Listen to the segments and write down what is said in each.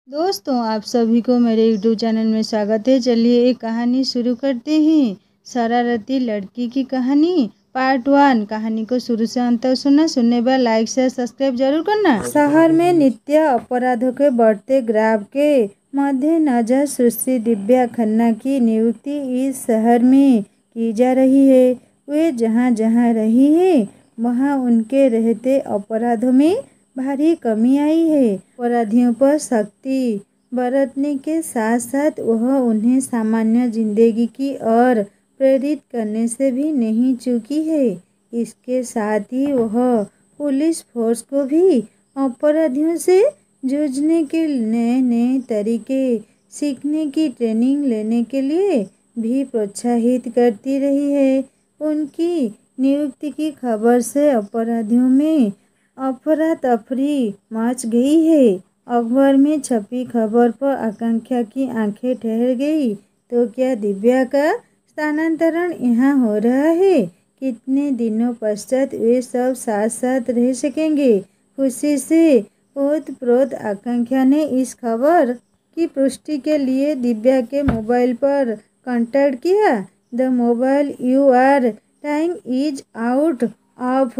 दोस्तों, आप सभी को मेरे यूट्यूब चैनल में स्वागत है। चलिए एक कहानी शुरू करते हैं। शरारती लड़की की कहानी पार्ट 1। कहानी को शुरू से अंत तक सुनने बाद लाइक शेयर सब्सक्राइब जरूर करना। शहर में नित्य अपराधों के बढ़ते ग्राफ के मद्देनजर सुश्री दिव्या खन्ना की नियुक्ति इस शहर में की जा रही है। वे जहाँ जहाँ रही है वहाँ उनके रहते अपराधों में भारी कमी आई है। अपराधियों पर सख्ती बरतने के साथ साथ वह उन्हें सामान्य जिंदगी की ओर प्रेरित करने से भी नहीं चूकी है। इसके साथ ही वह पुलिस फोर्स को भी अपराधियों से जूझने के नए नए तरीके सीखने की ट्रेनिंग लेने के लिए भी प्रोत्साहित करती रही है। उनकी नियुक्ति की खबर से अपराधियों में अफरा तफरी मच गई है। अखबार में छपी खबर पर आकांक्षा की आंखें ठहर गई। तो क्या दिव्या का स्थानांतरण यहाँ हो रहा है? कितने दिनों पश्चात वे सब साथ साथ रह सकेंगे? खुशी से ओतप्रोत आकांक्षा ने इस खबर की पुष्टि के लिए दिव्या के मोबाइल पर कांटेक्ट किया। The mobile you are time is out of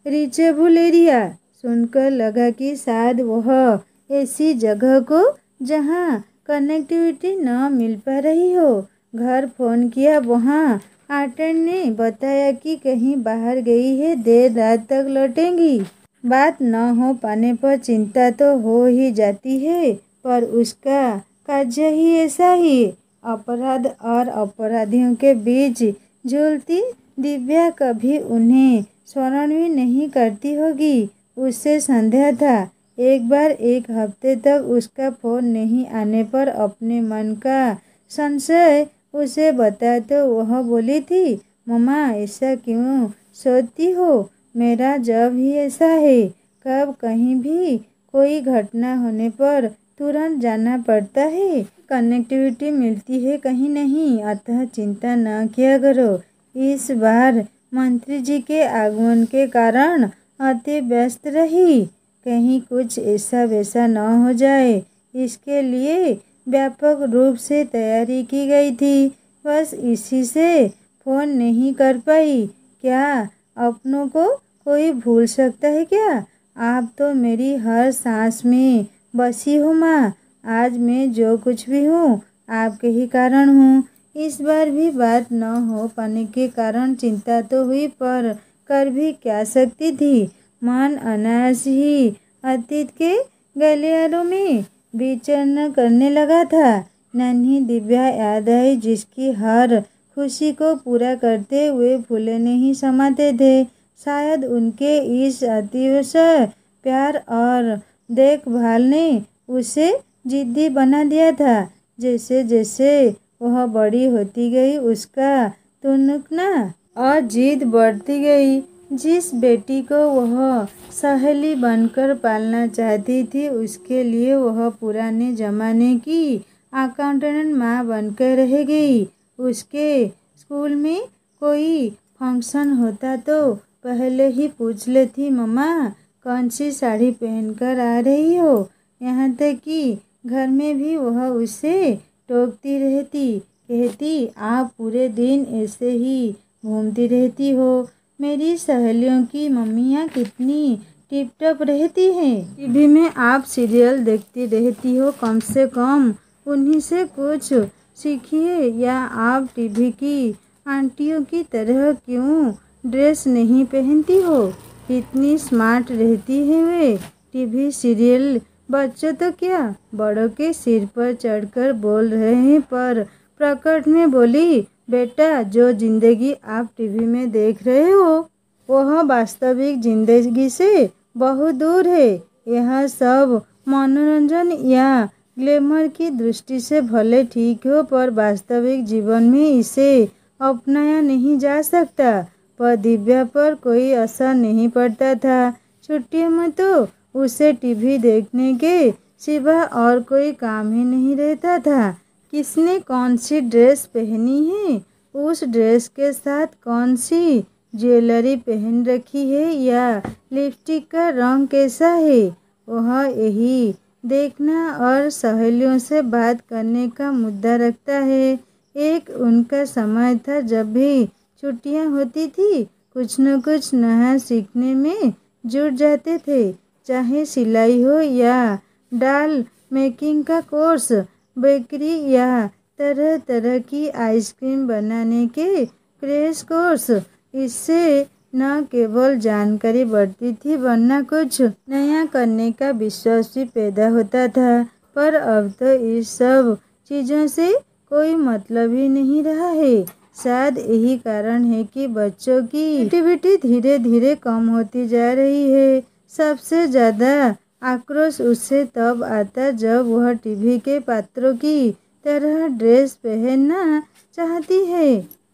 reachable area. सुनकर लगा कि शायद वह ऐसी जगह को जहां कनेक्टिविटी न मिल पा रही हो। घर फोन किया, वहां अटेंड ने बताया कि कहीं बाहर गई है, देर रात तक लौटेंगी। बात न हो पाने पर चिंता तो हो ही जाती है, पर उसका कार्य ही ऐसा ही। अपराध और अपराधियों के बीच झूलती दिव्या कभी उन्हें स्मरण भी नहीं करती होगी। उससे संदेह था। एक बार एक हफ्ते तक उसका फोन नहीं आने पर अपने मन का संशय उसे बताया तो वह बोली थी, मम्मा ऐसा क्यों सोचती हो? मेरा जॉब ही ऐसा है। कब कहीं भी कोई घटना होने पर तुरंत जाना पड़ता है। कनेक्टिविटी मिलती है कहीं नहीं, अतः चिंता न किया करो। इस बार मंत्री जी के आगमन के कारण अति व्यस्त रही। कहीं कुछ ऐसा वैसा न हो जाए, इसके लिए व्यापक रूप से तैयारी की गई थी। बस इसी से फोन नहीं कर पाई। क्या अपनों को कोई भूल सकता है क्या? आप तो मेरी हर सांस में बसी हो माँ। आज मैं जो कुछ भी हूँ आपके ही कारण हूँ। इस बार भी बात न हो पाने के कारण चिंता तो हुई, पर कर भी क्या सकती थी। मन अनायास ही अतीत के गलियारों में विचरण करने लगा था। नन्ही दिव्या याद आई, जिसकी हर खुशी को पूरा करते हुए फूले नहीं समाते थे। शायद उनके इस अतिशय प्यार और देखभाल ने उसे जिद्दी बना दिया था। जैसे जैसे वह बड़ी होती गई उसका तुनकना और जिद बढ़ती गई। जिस बेटी को वह सहेली बनकर पालना चाहती थी, उसके लिए वह पुराने जमाने की अकाउंटेंट माँ बनकर रह गई। उसके स्कूल में कोई फंक्शन होता तो पहले ही पूछ लेती, मम्मा कौन सी साड़ी पहनकर आ रही हो। यहाँ तक कि घर में भी वह उसे टोकती रहती, कहती आप पूरे दिन ऐसे ही घूमती रहती हो। मेरी सहेलियों की मम्मियाँ कितनी टिप टॉप रहती हैं। टीवी में आप सीरियल देखती रहती हो, कम से कम उन्हीं से कुछ सीखिए। या आप टीवी की आंटियों की तरह क्यों ड्रेस नहीं पहनती हो? कितनी स्मार्ट रहती है वे। टीवी सीरियल बच्चों तो क्या, बड़ों के सिर पर चढ़कर बोल रहे हैं। पर प्रकट में बोली, बेटा जो जिंदगी आप टीवी में देख रहे हो वह वास्तविक जिंदगी से बहुत दूर है। यह सब मनोरंजन या ग्लैमर की दृष्टि से भले ठीक हो, पर वास्तविक जीवन में इसे अपनाया नहीं जा सकता। पर दिव्या पर कोई असर नहीं पड़ता था। छुट्टियों में तो उसे टीवी देखने के सिवा और कोई काम ही नहीं रहता था। किसने कौन सी ड्रेस पहनी है, उस ड्रेस के साथ कौन सी ज्वेलरी पहन रखी है, या लिपस्टिक का रंग कैसा है, वह यही देखना और सहेलियों से बात करने का मुद्दा रखता है। एक उनका समय था जब भी छुट्टियां होती थी कुछ न कुछ नया सीखने में जुट जाते थे, चाहे सिलाई हो या डाल मेकिंग का कोर्स, बेकरी या तरह तरह की आइसक्रीम बनाने के क्रैश कोर्स। इससे न केवल जानकारी बढ़ती थी वरना कुछ नया करने का विश्वास भी पैदा होता था। पर अब तो इस सब चीज़ों से कोई मतलब ही नहीं रहा है। शायद यही कारण है कि बच्चों की एक्टिविटी धीरे धीरे कम होती जा रही है। सबसे ज़्यादा आक्रोश उससे तब आता जब वह टीवी के पात्रों की तरह ड्रेस पहनना चाहती है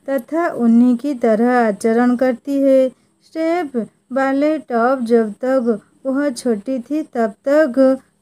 तथा उन्हीं की तरह आचरण करती है। स्टेप वाले टॉप जब तक वह छोटी थी तब तक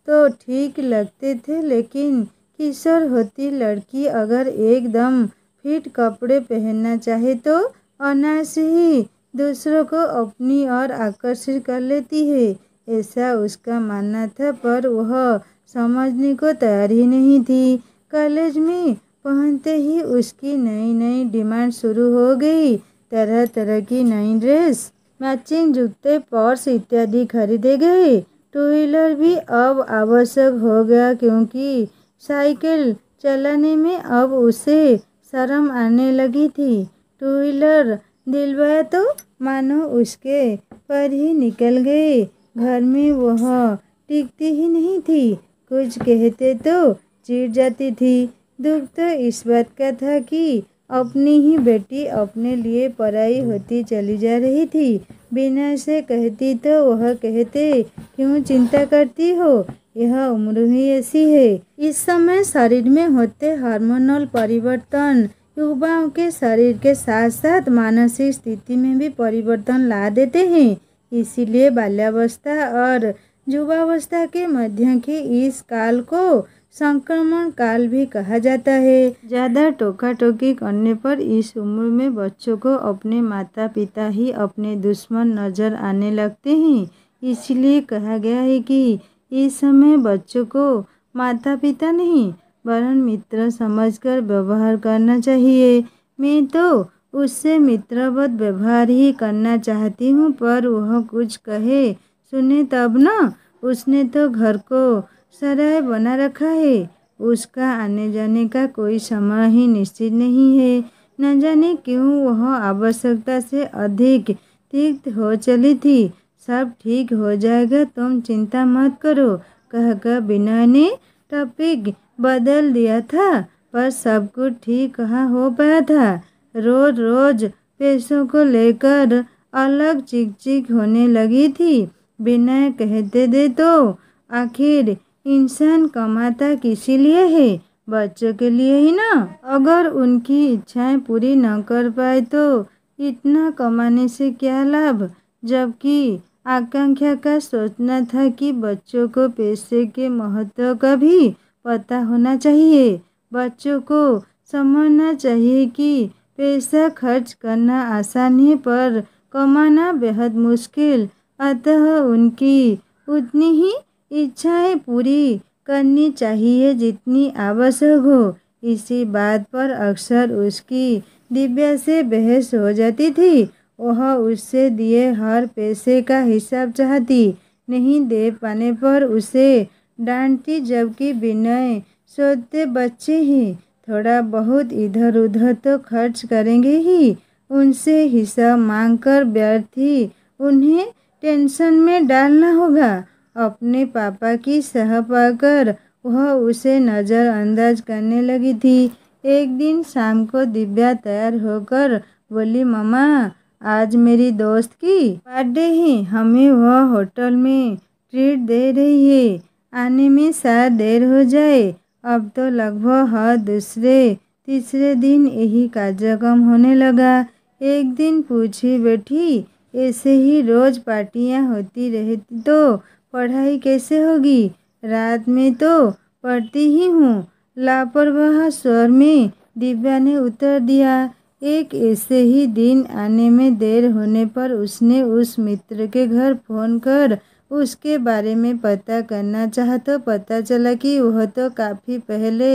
तो ठीक लगते थे, लेकिन किशोर होती लड़की अगर एकदम फिट कपड़े पहनना चाहे तो अनायास ही दूसरों को अपनी ओर आकर्षित कर लेती है, ऐसा उसका मानना था। पर वह समझने को तैयार ही नहीं थी। कॉलेज में पहनते ही उसकी नई नई डिमांड शुरू हो गई। तरह तरह की नई ड्रेस, मैचिंग जूते, पर्स इत्यादि खरीदे गए। टू व्हीलर भी अब आवश्यक हो गया क्योंकि साइकिल चलाने में अब उसे शर्म आने लगी थी। टू व्हीलर दिलवाया तो मानो उसके पर ही निकल गए। घर में वह टिकती ही नहीं थी, कुछ कहते तो चिढ़ जाती थी। दुख तो इस बात का था कि अपनी ही बेटी अपने लिए पराई होती चली जा रही थी। बिना से कहती तो वह कहते, क्यों चिंता करती हो, यह उम्र ही ऐसी है। इस समय शरीर में होते हार्मोनल परिवर्तन युवाओं के शरीर के साथ साथ मानसिक स्थिति में भी परिवर्तन ला देते हैं। इसीलिए बाल्यावस्था और युवावस्था के मध्य के इस काल को संक्रमण काल भी कहा जाता है। ज़्यादा टोका टोकी करने पर इस उम्र में बच्चों को अपने माता पिता ही अपने दुश्मन नजर आने लगते हैं। इसलिए कहा गया है कि इस समय बच्चों को माता पिता नहीं वरन मित्र समझकर व्यवहार करना चाहिए। मैं तो उससे मित्रवत व्यवहार ही करना चाहती हूँ, पर वह कुछ कहे सुने तब ना। उसने तो घर को सराय बना रखा है, उसका आने जाने का कोई समय ही निश्चित नहीं है। न जाने क्यों वह आवश्यकता से अधिक तिक्त हो चली थी। सब ठीक हो जाएगा, तुम चिंता मत करो, कहकर विनय ने टॉपिक बदल दिया था। पर सब कुछ ठीक कहाँ हो पाया था। रोज रोज पैसों को लेकर अलग चिक चिक होने लगी थी। विनय कहते दे तो आखिर इंसान कमाता किसी लिए है, बच्चों के लिए ही ना। अगर उनकी इच्छाएं पूरी न कर पाए तो इतना कमाने से क्या लाभ। जबकि आकांक्षा का सोचना था कि बच्चों को पैसे के महत्व का भी पता होना चाहिए। बच्चों को समझना चाहिए कि पैसा खर्च करना आसान है पर कमाना बेहद मुश्किल। अतः उनकी उतनी ही इच्छाएं पूरी करनी चाहिए जितनी आवश्यक हो। इसी बात पर अक्सर उसकी दिव्या से बहस हो जाती थी। वह उससे दिए हर पैसे का हिसाब चाहती, नहीं दे पाने पर उसे डांटती। जबकि विनय सोचते बच्चे ही थोड़ा बहुत इधर उधर तो खर्च करेंगे ही, उनसे हिसाब मांगकर व्यर्थ ही उन्हें टेंशन में डालना होगा। अपने पापा की सह पाकर वह उसे नज़रअंदाज करने लगी थी। एक दिन शाम को दिव्या तैयार होकर बोली, मम्मा आज मेरी दोस्त की बर्थडे है, हमें वह होटल में ट्रीट दे रही है, आने में शायद देर हो जाए। अब तो लगभग हर दूसरे तीसरे दिन यही कार्यक्रम होने लगा। एक दिन पूछी बैठी, ऐसे ही रोज पार्टियां होती रहती तो पढ़ाई कैसे होगी। रात में तो पढ़ती ही हूँ, लापरवाह स्वर में दिव्या ने उत्तर दिया। एक ऐसे ही दिन आने में देर होने पर उसने उस मित्र के घर फोन कर उसके बारे में पता करना चाहा तो पता चला कि वह तो काफ़ी पहले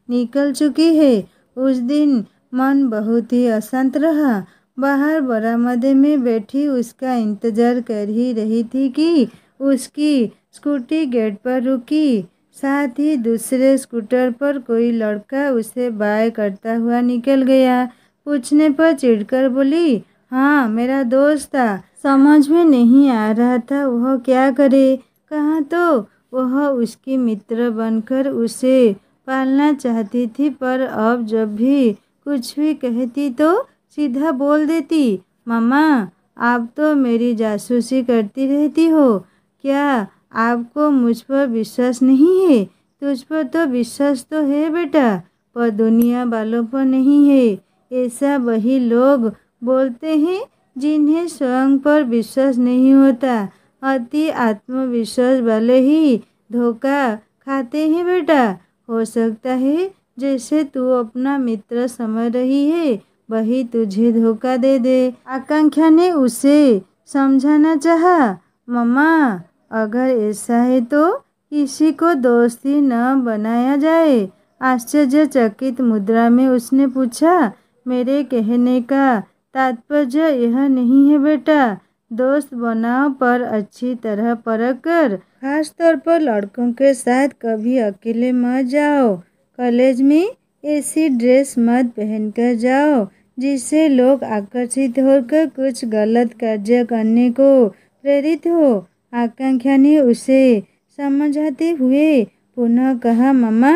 निकल चुकी है। उस दिन मन बहुत ही अशांत रहा। बाहर बरामदे में बैठी उसका इंतज़ार कर ही रही थी कि उसकी स्कूटी गेट पर रुकी। साथ ही दूसरे स्कूटर पर कोई लड़का उसे बाय करता हुआ निकल गया। पूछने पर चिढ़कर बोली, हाँ मेरा दोस्त था। समझ में नहीं आ रहा था वह क्या करे। कहाँ तो वह उसकी मित्र बनकर उसे पालना चाहती थी, पर अब जब भी कुछ भी कहती तो सीधा बोल देती, मम्मा आप तो मेरी जासूसी करती रहती हो। क्या आपको मुझ पर विश्वास नहीं है? तुझ पर तो विश्वास तो है बेटा, पर दुनिया वालों पर नहीं है। ऐसा वही लोग बोलते हैं जिन्हें स्वयं पर विश्वास नहीं होता। अति आत्मविश्वास वाले ही धोखा खाते हैं बेटा। हो सकता है जैसे तू अपना मित्र समझ रही है वही तुझे धोखा दे दे। आकांक्षा ने उसे समझाना चाहा, मम्मा अगर ऐसा है तो किसी को दोस्ती न बनाया जाए। आश्चर्यचकित मुद्रा में उसने पूछा, मेरे कहने का तात्पर्य यह नहीं है बेटा। दोस्त बनाओ पर अच्छी तरह परख कर। खास तौर पर लड़कों के साथ कभी अकेले मत जाओ। कॉलेज में ऐसी ड्रेस मत पहनकर जाओ जिससे लोग आकर्षित होकर कुछ गलत कार्य करने को प्रेरित हो। आकांक्षा ने उसे समझाते हुए पुनः कहा, मम्मा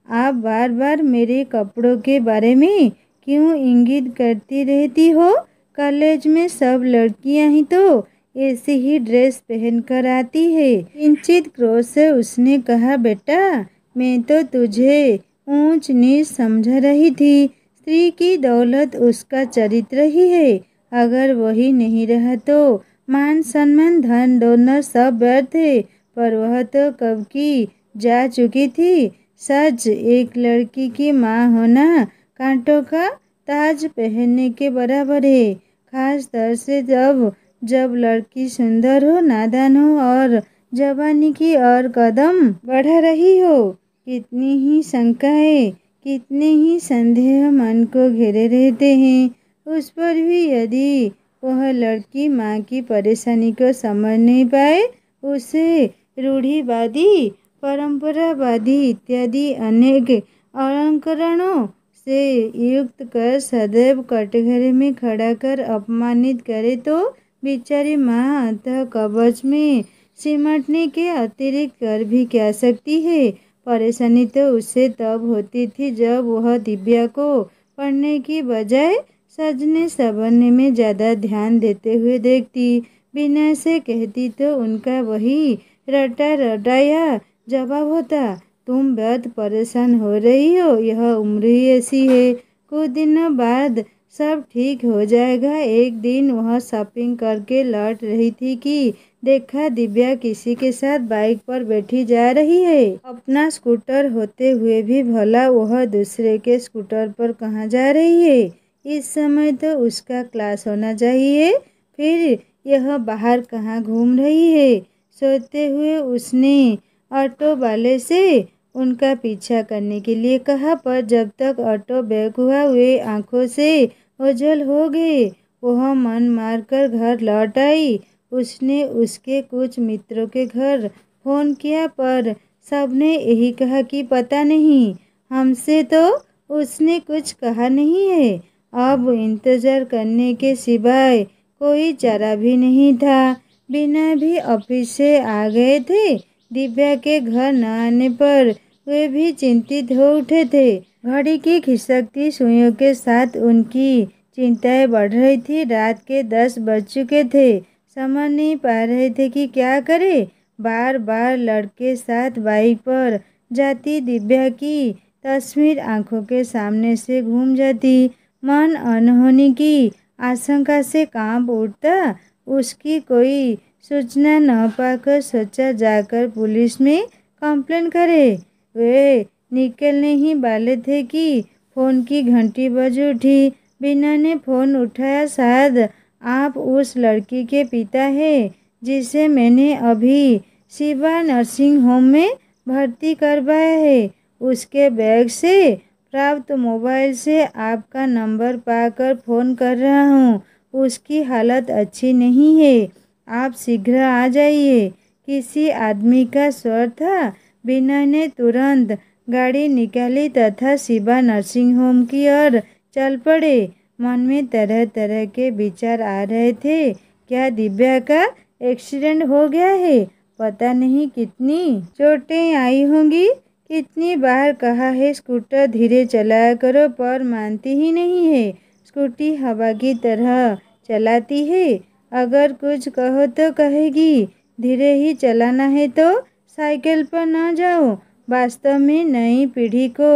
आप बार बार मेरे कपड़ों के बारे में क्यों इंगित करती रहती हो? कॉलेज में सब लड़कियां ही तो ऐसी ही ड्रेस पहनकर आती है। किंचित क्रोध से उसने कहा, बेटा मैं तो तुझे ऊंच नीच समझ रही थी। स्त्री की दौलत उसका चरित्र ही है। अगर वही नहीं रहा तो मान सम्मान धन दोनों सब व्यर्थ है। पर वह तो कब की जा चुकी थी। सच एक लड़की की माँ होना कांटों का ताज पहनने के बराबर है। खास तौर से जब लड़की सुंदर हो, नादान हो और जवानी की ओर कदम बढ़ा रही हो। कितनी ही शंकाएं, कितने ही संदेह मन को घेरे रहते हैं। उस पर भी यदि वह लड़की माँ की परेशानी को समझ नहीं पाए, उसे रूढ़िवादी, परंपरावादी इत्यादि अनेक अलंकरणों से युक्त कर सदैव कटघरे में खड़ा कर अपमानित करे तो बेचारी माँ अंतः कवच में सिमटने के अतिरिक्त कर भी क्या सकती है। परेशानी तो उससे तब होती थी जब वह दिव्या को पढ़ने की बजाय सजने संवरने में ज़्यादा ध्यान देते हुए देखती। बिना से कहती तो उनका वही रटा रटाया जवाब होता, तुम बहुत परेशान हो रही हो, यह उम्र ही ऐसी है। कुछ दिनों बाद सब ठीक हो जाएगा। एक दिन वह शॉपिंग करके लौट रही थी कि देखा दिव्या किसी के साथ बाइक पर बैठी जा रही है। अपना स्कूटर होते हुए भी भला वह दूसरे के स्कूटर पर कहाँ जा रही है। इस समय तो उसका क्लास होना चाहिए, फिर यह बाहर कहाँ घूम रही है। सोते हुए उसने ऑटो वाले से उनका पीछा करने के लिए कहा, पर जब तक ऑटो बैक हुआ वे आंखों से ओझल हो गए। वह मन मारकर घर लौट आई। उसने उसके कुछ मित्रों के घर फोन किया, पर सबने यही कहा कि पता नहीं, हमसे तो उसने कुछ कहा नहीं है। अब इंतजार करने के सिवाय कोई चारा भी नहीं था। बिना भी ऑफिस से आ गए थे। दिव्या के घर न आने पर वे भी चिंतित हो उठे थे। घड़ी की खिसकती सुइयों के साथ उनकी चिंताएं बढ़ रही थी। रात के 10 बज चुके थे। समझ नहीं पा रहे थे कि क्या करें। बार बार लड़के साथ बाइक पर जाती दिव्या की तस्वीर आंखों के सामने से घूम जाती। मन अनहोनी की आशंका से कांप उठता। उसकी कोई सूचना न पाकर सोचा जाकर पुलिस में कंप्लेन करे। वे निकलने ही वाले थे कि फोन की घंटी बज उठी। बिना ने फोन उठाया, शायद आप उस लड़की के पिता हैं जिसे मैंने अभी शिवा नर्सिंग होम में भर्ती करवाया है, उसके बैग से प्राप्त मोबाइल से आपका नंबर पाकर फ़ोन कर रहा हूँ। उसकी हालत अच्छी नहीं है, आप शीघ्र आ जाइए। किसी आदमी का स्वर था। विनय ने तुरंत गाड़ी निकाली तथा शिवा नर्सिंग होम की ओर चल पड़े। मन में तरह तरह के विचार आ रहे थे। क्या दिव्या का एक्सीडेंट हो गया है? पता नहीं कितनी चोटें आई होंगी। कितनी बार कहा है स्कूटर धीरे चलाया करो, पर मानती ही नहीं है। स्कूटी हवा की तरह चलाती है। अगर कुछ कहो तो कहेगी धीरे ही चलाना है तो साइकिल पर न जाओ। वास्तव में नई पीढ़ी को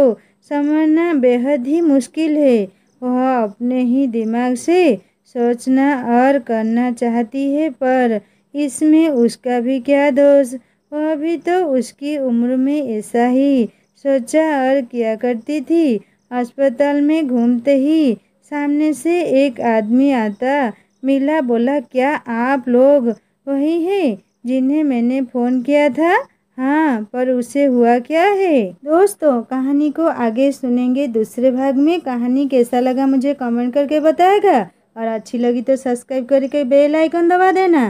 समझना बेहद ही मुश्किल है। वह अपने ही दिमाग से सोचना और करना चाहती है, पर इसमें उसका भी क्या दोष। वह भी तो उसकी उम्र में ऐसा ही सोचा और किया करती थी। अस्पताल में घूमते ही सामने से एक आदमी आता मिला। बोला, क्या आप लोग वही हैं जिन्हें मैंने फ़ोन किया था? हाँ, पर उसे हुआ क्या है? दोस्तों, कहानी को आगे सुनेंगे दूसरे भाग में। कहानी कैसा लगा मुझे कमेंट करके बताएगा, और अच्छी लगी तो सब्सक्राइब करके बेल आइकन दबा देना।